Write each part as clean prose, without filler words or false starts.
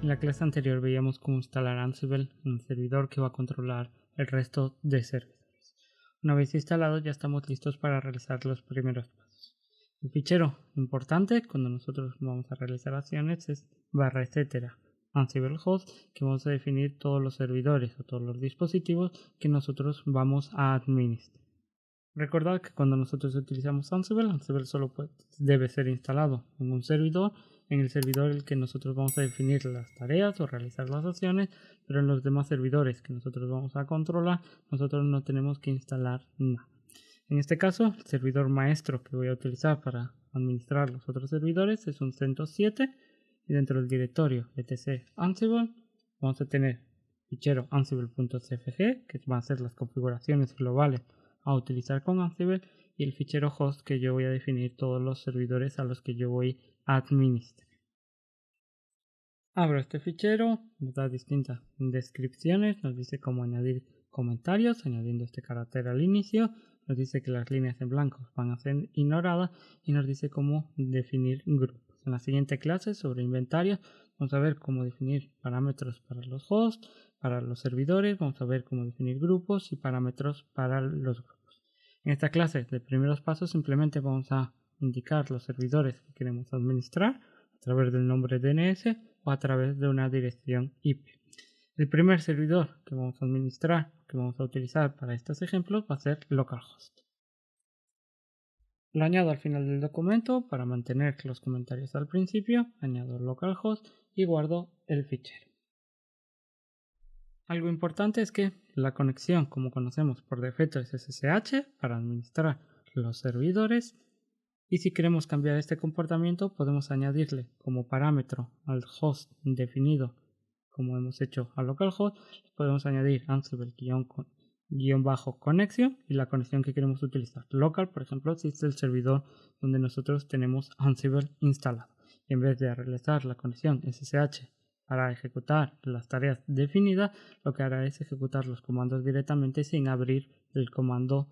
En la clase anterior veíamos cómo instalar Ansible en el servidor que va a controlar el resto de servidores. Una vez instalado ya estamos listos para realizar los primeros pasos. El fichero importante cuando nosotros vamos a realizar acciones es /etc Ansible host, que vamos a definir todos los servidores o todos los dispositivos que nosotros vamos a administrar. Recordad que cuando nosotros utilizamos Ansible solo debe ser instalado en un servidor, en el servidor en el que nosotros vamos a definir las tareas o realizar las acciones, pero en los demás servidores que nosotros vamos a controlar, nosotros no tenemos que instalar nada. En este caso, el servidor maestro que voy a utilizar para administrar los otros servidores es un CentOS 7 y dentro del directorio etc Ansible vamos a tener fichero ansible.cfg, que van a ser las configuraciones globales a utilizar con Ansible, y el fichero host, que yo voy a definir todos los servidores a los que yo voy a administrar. Abro este fichero, nos da distintas descripciones, nos dice cómo añadir comentarios, añadiendo este carácter al inicio, nos dice que las líneas en blanco van a ser ignoradas y nos dice cómo definir grupos. En la siguiente clase sobre inventario vamos a ver cómo definir parámetros para los hosts, para los servidores, vamos a ver cómo definir grupos y parámetros para los grupos. En esta clase de primeros pasos simplemente vamos a indicar los servidores que queremos administrar a través del nombre DNS o a través de una dirección IP. El primer servidor que vamos a administrar, que vamos a utilizar para estos ejemplos, va a ser localhost. Lo añado al final del documento para mantener los comentarios al principio, añado localhost y guardo el fichero. Algo importante es que la conexión, como conocemos por defecto, es SSH para administrar los servidores, y si queremos cambiar este comportamiento podemos añadirle como parámetro al host definido como hemos hecho a localhost, podemos añadir Ansible-connection y la conexión que queremos utilizar. Local, por ejemplo, si es el servidor donde nosotros tenemos Ansible instalado. Y en vez de realizar la conexión SSH para ejecutar las tareas definidas, lo que hará es ejecutar los comandos directamente sin abrir el comando,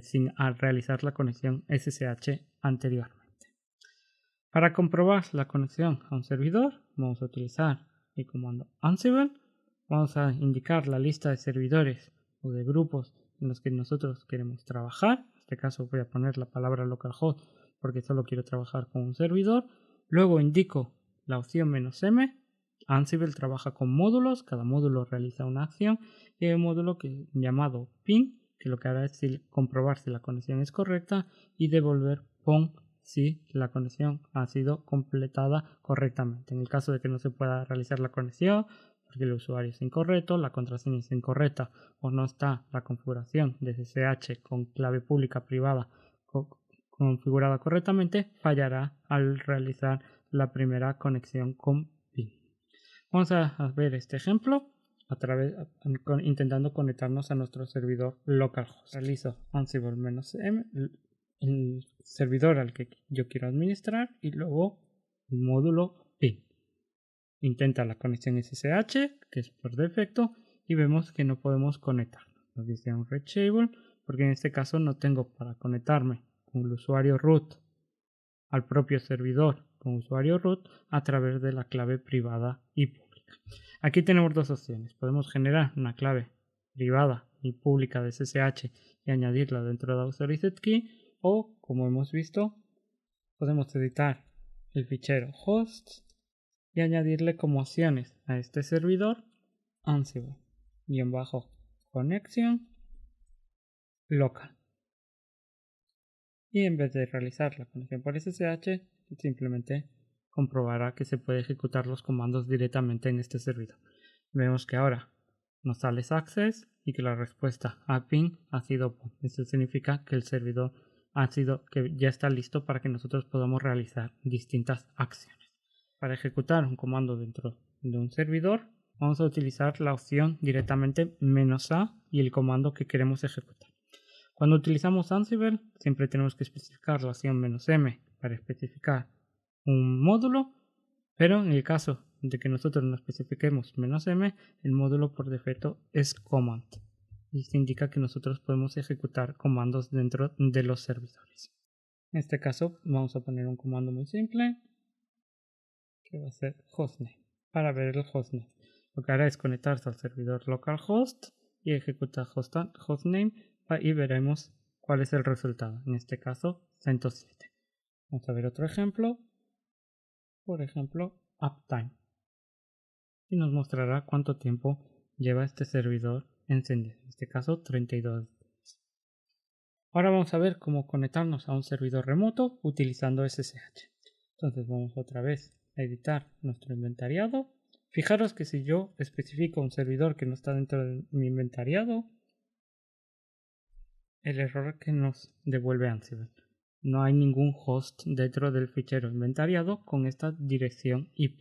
sin realizar la conexión SSH anteriormente. Para comprobar la conexión a un servidor, vamos a utilizar el comando Ansible. Vamos a indicar la lista de servidores o de grupos en los que nosotros queremos trabajar. En este caso voy a poner la palabra localhost porque solo quiero trabajar con un servidor. Luego indico la opción "-m". Ansible trabaja con módulos, cada módulo realiza una acción, y hay un módulo llamado ping, que lo que hará es comprobar si la conexión es correcta y devolver pong si la conexión ha sido completada correctamente. En el caso de que no se pueda realizar la conexión porque el usuario es incorrecto, la contraseña es incorrecta o no está la configuración de SSH con clave pública privada configurada correctamente, fallará al realizar la primera conexión con PIN. Vamos a ver este ejemplo intentando conectarnos a nuestro servidor localhost. Realizo Ansible-m, el servidor al que yo quiero administrar, y luego el módulo PIN. Intenta la conexión SSH, que es por defecto, y vemos que no podemos conectar. Nos dice unreachable porque en este caso no tengo para conectarme con el usuario root al propio servidor con usuario root a través de la clave privada y pública. Aquí tenemos dos opciones. Podemos generar una clave privada y pública de SSH y añadirla dentro de Authorized Key, o, como hemos visto, podemos editar el fichero hosts y añadirle como opciones a este servidor Ansible-connection local. Y en vez de realizar la conexión por SSH, simplemente comprobará que se puede ejecutar los comandos directamente en este servidor. Vemos que ahora nos sale success y que la respuesta a ping ha sido POM. Eso significa que el servidor que ya está listo para que nosotros podamos realizar distintas acciones. Para ejecutar un comando dentro de un servidor, vamos a utilizar la opción directamente "-a" y el comando que queremos ejecutar. Cuando utilizamos Ansible, siempre tenemos que especificar la opción "-m" para especificar un módulo, pero en el caso de que nosotros no especifiquemos "-m", el módulo por defecto es command. Y esto indica que nosotros podemos ejecutar comandos dentro de los servidores. En este caso vamos a poner un comando muy simple que va a ser hostname. para ver el hostname. Lo que hará es conectarse al servidor localhost y ejecutar hostname y veremos cuál es el resultado. En este caso, 107. Vamos a ver otro ejemplo. Por ejemplo, uptime. Y nos mostrará cuánto tiempo lleva este servidor encendido. En este caso, 32 días. Ahora vamos a ver cómo conectarnos a un servidor remoto utilizando SSH. Entonces vamos otra vez a editar nuestro inventariado. Fijaros que si yo especifico un servidor que no está dentro de mi inventariado, el error que nos devuelve Ansible. No hay ningún host dentro del fichero inventariado con esta dirección IP.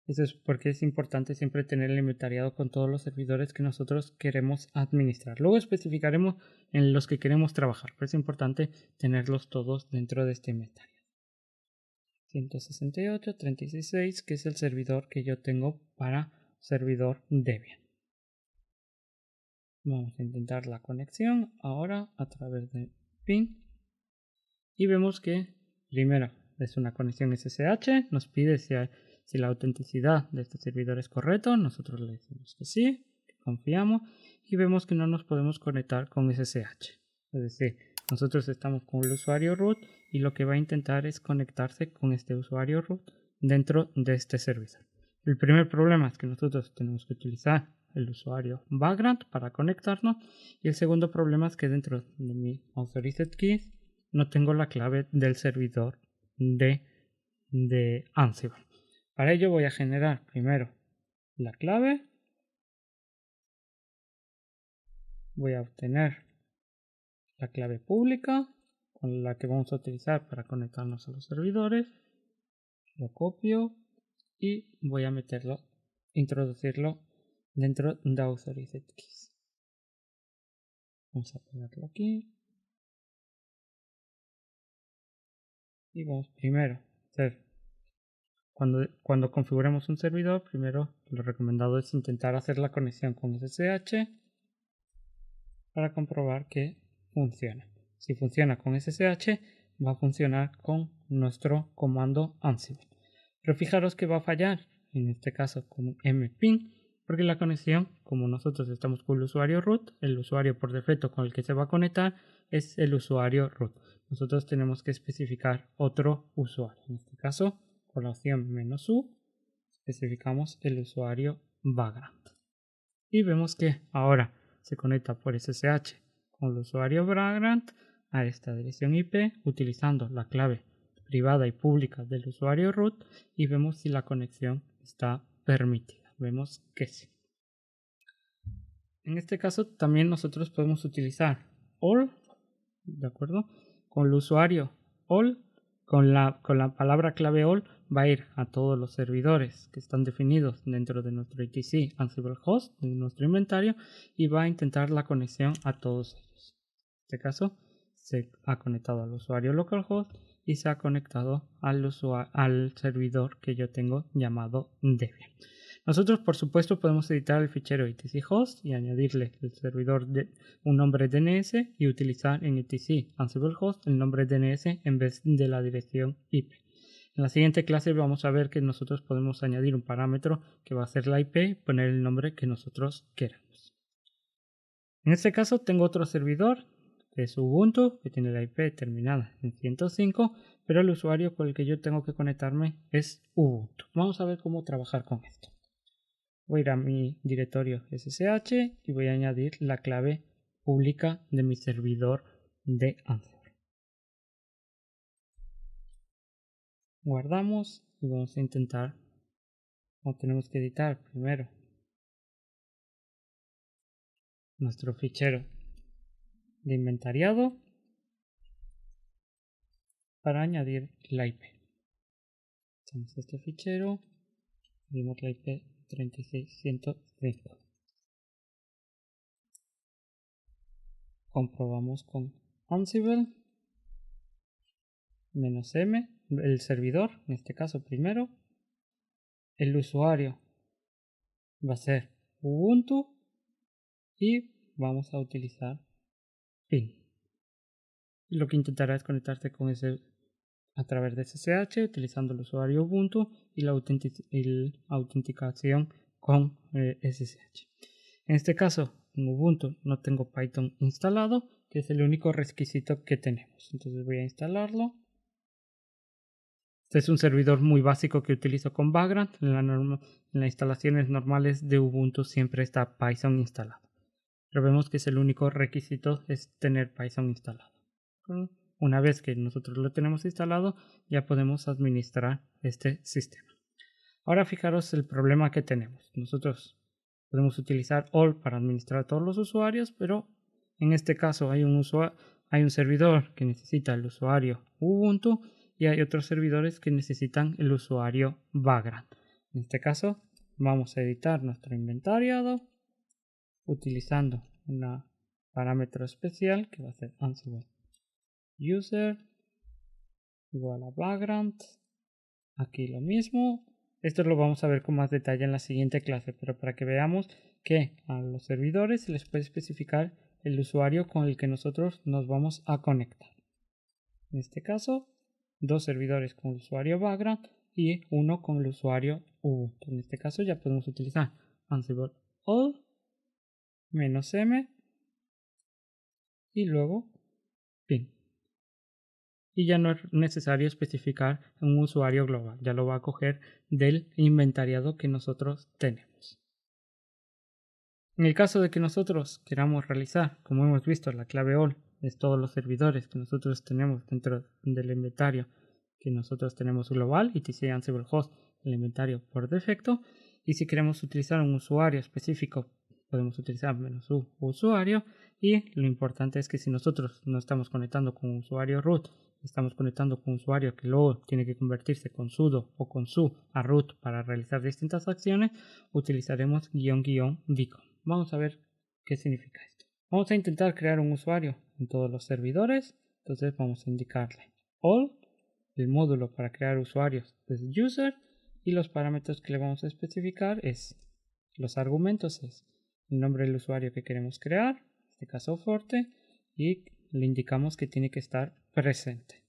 Eso es porque es importante siempre tener el inventariado con todos los servidores que nosotros queremos administrar. Luego especificaremos en los que queremos trabajar, pero es importante tenerlos todos dentro de este inventario. 168.36.6, que es el servidor que yo tengo para servidor Debian. Vamos a intentar la conexión ahora a través de ping y vemos que primero es una conexión SSH, nos pide si la autenticidad de este servidor es correcto, nosotros le decimos que sí, que confiamos y vemos que no nos podemos conectar con SSH. Es decir, nosotros estamos con el usuario root y lo que va a intentar es conectarse con este usuario root dentro de este servidor. El primer problema es que nosotros tenemos que utilizar el usuario background para conectarnos y el segundo problema es que dentro de mi authorized keys no tengo la clave del servidor de Ansible. Para ello voy a generar primero la clave, voy a obtener la clave pública con la que vamos a utilizar para conectarnos a los servidores, lo copio y voy a introducirlo dentro de Authorized Keys. Vamos a pegarlo aquí y vamos primero a hacer cuando configuremos un servidor, primero lo recomendado es intentar hacer la conexión con SSH para comprobar que funciona. Si funciona con SSH, va a funcionar con nuestro comando Ansible. Pero fijaros que va a fallar, en este caso con mping, porque la conexión, como nosotros estamos con el usuario root, el usuario por defecto con el que se va a conectar es el usuario root. Nosotros tenemos que especificar otro usuario. En este caso, con la opción "-u", especificamos el usuario background. Y vemos que ahora se conecta por SSH con el usuario background a esta dirección IP utilizando la clave privada y pública del usuario root y vemos si la conexión está permitida. Vemos que sí. En este caso también nosotros podemos utilizar all, ¿de acuerdo? Con el usuario all, con la palabra clave all va a ir a todos los servidores que están definidos dentro de nuestro etc Ansible host, de nuestro inventario, y va a intentar la conexión a todos ellos. En este caso se ha conectado al usuario localhost y se ha conectado al servidor que yo tengo llamado Debian. Nosotros, por supuesto, podemos editar el fichero etchost y añadirle el servidor un nombre DNS y utilizar en etc Ansible host el nombre DNS en vez de la dirección IP. En la siguiente clase vamos a ver que nosotros podemos añadir un parámetro que va a ser la IP y poner el nombre que nosotros queramos. En este caso tengo otro servidor que es Ubuntu, que tiene la IP terminada en 105, pero el usuario con el que yo tengo que conectarme es Ubuntu. Vamos a ver cómo trabajar con esto. Voy a ir a mi directorio SSH y voy a añadir la clave pública de mi servidor de Ansible. Guardamos y vamos a intentar, tenemos que editar primero nuestro fichero de inventariado para añadir la IP. Hacemos este fichero, abrimos la IP 36.105. Comprobamos con Ansible -m, el servidor, en este caso primero. El usuario va a ser Ubuntu y vamos a utilizar ping. Y lo que intentará es conectarse con ese a través de SSH utilizando el usuario Ubuntu y la autenticación con SSH. En este caso, en Ubuntu no tengo Python instalado, que es el único requisito que tenemos. Entonces voy a instalarlo. Este es un servidor muy básico que utilizo con Vagrant. En las instalaciones normales de Ubuntu siempre está Python instalado. Pero vemos que es el único requisito es tener Python instalado. Una vez que nosotros lo tenemos instalado, ya podemos administrar este sistema. Ahora fijaros el problema que tenemos. Nosotros podemos utilizar all para administrar todos los usuarios, pero en este caso hay un servidor que necesita el usuario Ubuntu y hay otros servidores que necesitan el usuario Vagrant. En este caso vamos a editar nuestro inventariado utilizando un parámetro especial que va a ser Ansible user igual a Vagrant. Aquí lo mismo. Esto lo vamos a ver con más detalle en la siguiente clase, pero para que veamos que a los servidores se les puede especificar el usuario con el que nosotros nos vamos a conectar. En este caso, dos servidores con el usuario Vagrant y uno con el usuario Ubuntu. En este caso ya podemos utilizar Ansible all -m y luego ping. Y ya no es necesario especificar un usuario global, ya lo va a coger del inventariado que nosotros tenemos. En el caso de que nosotros queramos realizar, como hemos visto, la clave all es todos los servidores que nosotros tenemos dentro del inventario que nosotros tenemos global, etc Ansible host, el inventario por defecto, y si queremos utilizar un usuario específico podemos utilizar -u usuario, y lo importante es que si nosotros no estamos conectando con un usuario root, estamos conectando con un usuario que luego tiene que convertirse con sudo o con su a root para realizar distintas acciones, utilizaremos --vcom. Vamos a ver qué significa esto. Vamos a intentar crear un usuario en todos los servidores, entonces vamos a indicarle all, el módulo para crear usuarios es user, y los parámetros que le vamos a especificar es, los argumentos es el nombre del usuario que queremos crear, en este caso Forte, y le indicamos que tiene que estar presente.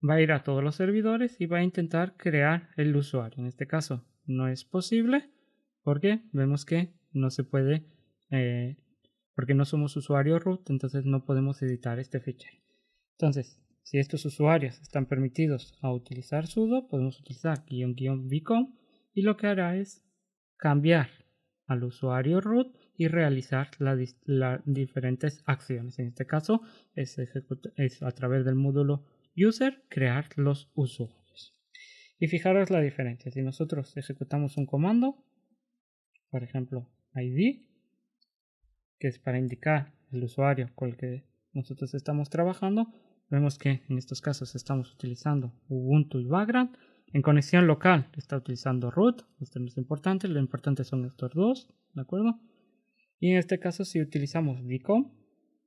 Va a ir a todos los servidores y va a intentar crear el usuario. En este caso no es posible porque vemos que no se puede, porque no somos usuario root, entonces no podemos editar este fichero. Entonces, si estos usuarios están permitidos a utilizar sudo, podemos utilizar --vcom y lo que hará es cambiar al usuario root y realizar las diferentes acciones. En este caso es a través del módulo user crear los usuarios. Y fijaros la diferencia. Si nosotros ejecutamos un comando, por ejemplo id, que es para indicar el usuario con el que nosotros estamos trabajando, vemos que en estos casos estamos utilizando Ubuntu y Vagrant. En conexión local está utilizando root, esto no es importante, lo importante son estos dos, ¿de acuerdo? Y en este caso si utilizamos vcom,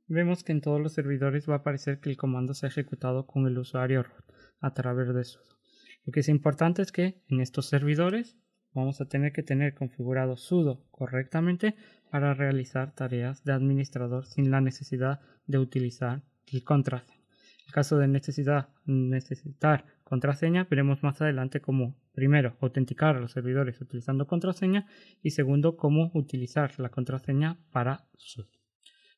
vemos que en todos los servidores va a aparecer que el comando se ha ejecutado con el usuario root a través de sudo. Lo que es importante es que en estos servidores vamos a tener que tener configurado sudo correctamente para realizar tareas de administrador sin la necesidad de utilizar el contraseña. En caso de necesitar contraseña, veremos más adelante cómo, primero, autenticar a los servidores utilizando contraseña y segundo, cómo utilizar la contraseña para sudo.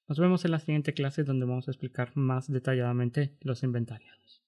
Nos vemos en la siguiente clase donde vamos a explicar más detalladamente los inventariados.